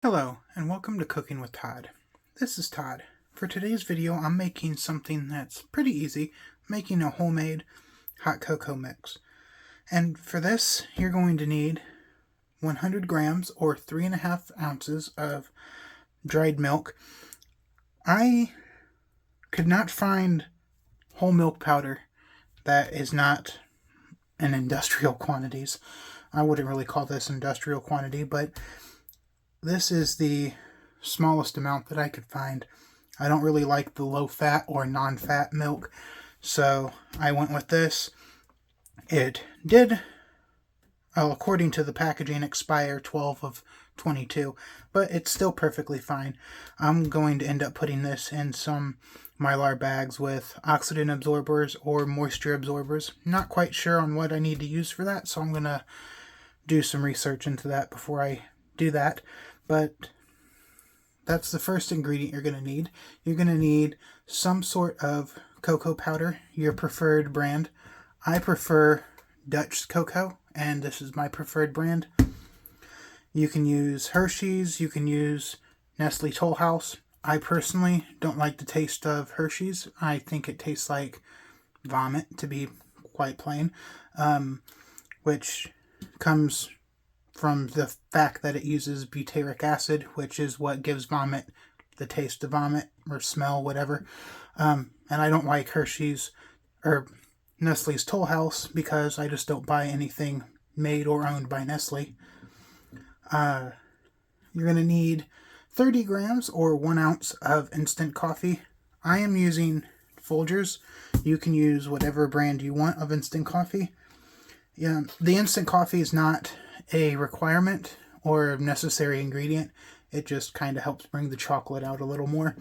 Hello, and welcome to Cooking with Todd. This is Todd. For today's video, I'm making something that's pretty easy, making a homemade hot cocoa mix. And for this, you're going to need 100 grams or 3.5 ounces of dried milk. I could not find whole milk powder that is not in industrial quantities. I wouldn't really call this industrial quantity, but this is the smallest amount that I could find. I don't really like the low-fat or non-fat milk, so I went with this. It did, according to the packaging, expire 12 of 22, but it's still perfectly fine. I'm going to end up putting this in some Mylar bags with oxidant absorbers or moisture absorbers. Not quite sure on what I need to use for that, so I'm going to do some research into that before I do that. But that's the first ingredient you're going to need. You're going to need some sort of cocoa powder, your preferred brand. I prefer Dutch cocoa, and this is my preferred brand. You can use Hershey's, you can use Nestle Toll House. I personally don't like the taste of Hershey's. I think it tastes like vomit, to be quite plain, which comes from the fact that it uses butyric acid, which is what gives vomit the taste of vomit or smell, whatever. And I don't like Hershey's or Nestle's Toll House because I just don't buy anything made or owned by Nestle. You're going to need 30 grams or 1 ounce of instant coffee. I am using Folgers. You can use whatever brand you want of instant coffee. Yeah, the instant coffee is not a requirement or necessary ingredient. It just kind of helps bring the chocolate out a little more,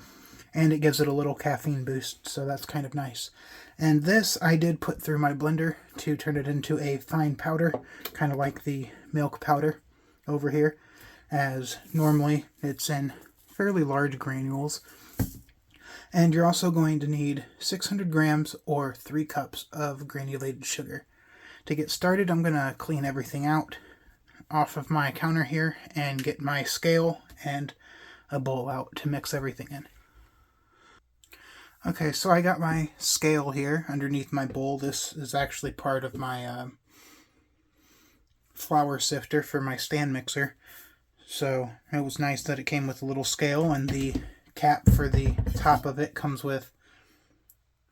and it gives it a little caffeine boost, so that's kind of nice. And this I did put through my blender to turn it into a fine powder, kind of like the milk powder over here, as normally it's in fairly large granules. And you're also going to need 600 grams or 3 cups of granulated sugar. To get started, I'm going to clean everything out off of my counter here and get my scale and a bowl out to mix everything in. Okay, so I got my scale here underneath my bowl. This is actually part of my flour sifter for my stand mixer. So it was nice that it came with a little scale, and the cap for the top of it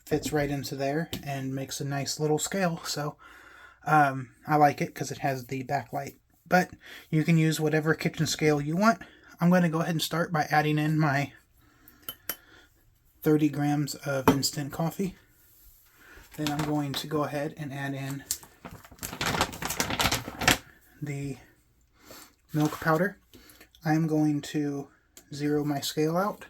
fits right into there and makes a nice little scale. So I like it because it has the backlight. But you can use whatever kitchen scale you want. I'm going to go ahead and start by adding in my 30 grams of instant coffee. Then I'm going to go ahead and add in the milk powder. I'm going to zero my scale out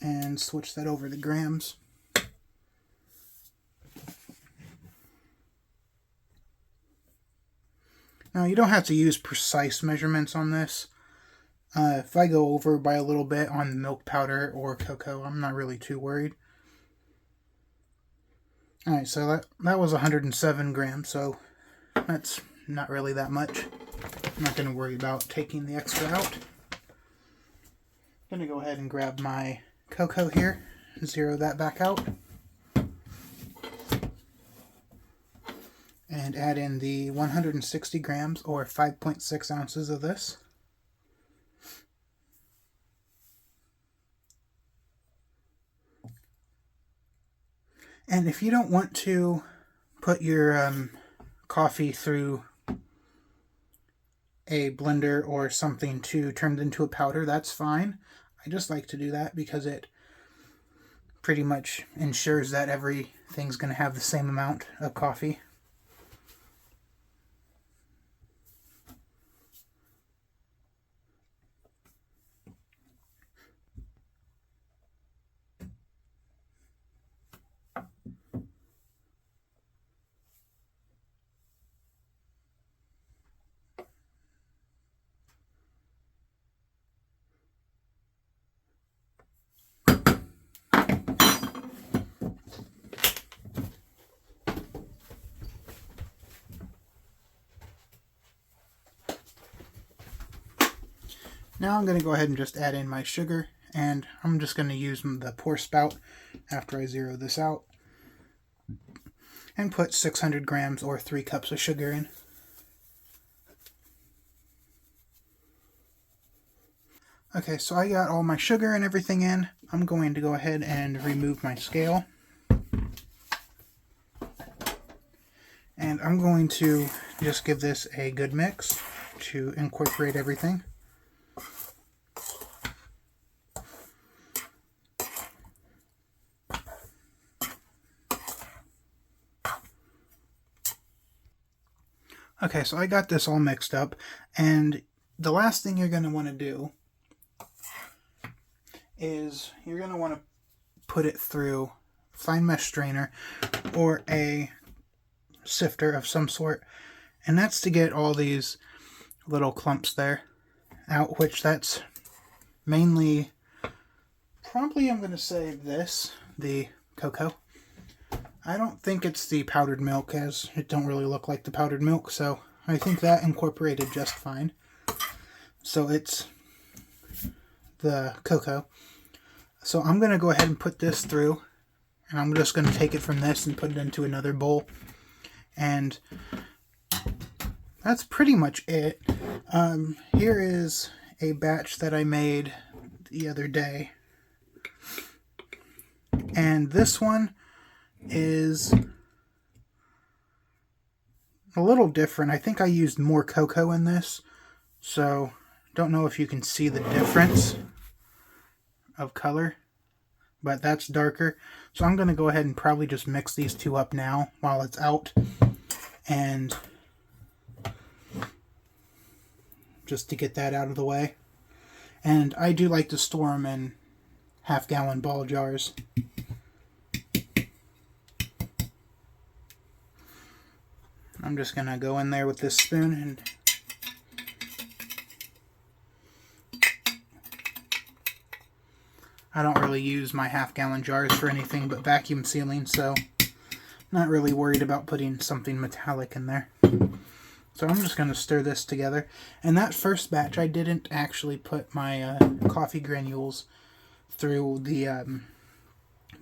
and switch that over to grams. Now, you don't have to use precise measurements on this. If I go over by a little bit on the milk powder or cocoa, I'm not really too worried. Alright, so that was 107 grams, so that's not really that much. I'm not going to worry about taking the extra out. I'm going to go ahead and grab my cocoa here, zero that back out, and add in the 160 grams or 5.6 ounces of this. And if you don't want to put your coffee through a blender or something to turn it into a powder, that's fine. I just like to do that because it pretty much ensures that everything's going to have the same amount of coffee. Now I'm going to go ahead and just add in my sugar, and I'm just going to use the pour spout after I zero this out and put 600 grams or 3 cups of sugar in. Okay, so I got all my sugar and everything in. I'm going to go ahead and remove my scale. And I'm going to just give this a good mix to incorporate everything. Okay, so I got this all mixed up, and the last thing you're going to want to do is you're going to want to put it through a fine mesh strainer or a sifter of some sort, and that's to get all these little clumps there out, which that's mainly, probably I'm going to say this, the cocoa. I don't think it's the powdered milk, as it don't really look like the powdered milk, so I think that incorporated just fine. So it's the cocoa. So I'm going to go ahead and put this through, and I'm just going to take it from this and put it into another bowl. And that's pretty much it. Here is a batch that I made the other day. And this one is a little different. I think I used more cocoa in this, so don't know if you can see the difference of color, but that's darker. So I'm going to go ahead and probably just mix these two up now while it's out, and just to get that out of the way. And I do like to store them in half-gallon ball jars. I'm just going to go in there with this spoon and I don't really use my half-gallon jars for anything but vacuum sealing, so I'm not really worried about putting something metallic in there. So I'm just going to stir this together. And that first batch, I didn't actually put my coffee granules through the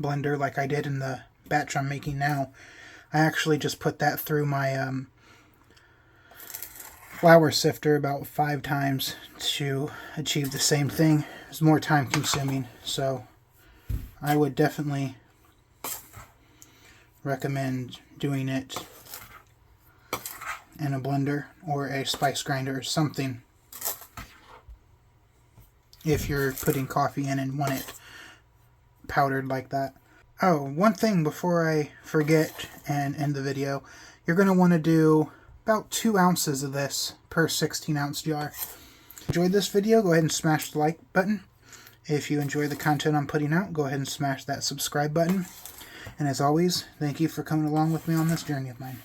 blender like I did in the batch I'm making now. I actually just put that through my flour sifter about 5 times to achieve the same thing. It's more time consuming, so I would definitely recommend doing it in a blender or a spice grinder or something if you're putting coffee in and want it powdered like that. Oh, one thing before I forget and end the video, you're going to want to do about 2 ounces of this per 16-ounce jar. Enjoyed this video, go ahead and smash the like button. If you enjoy the content I'm putting out, go ahead and smash that subscribe button. And as always, thank you for coming along with me on this journey of mine.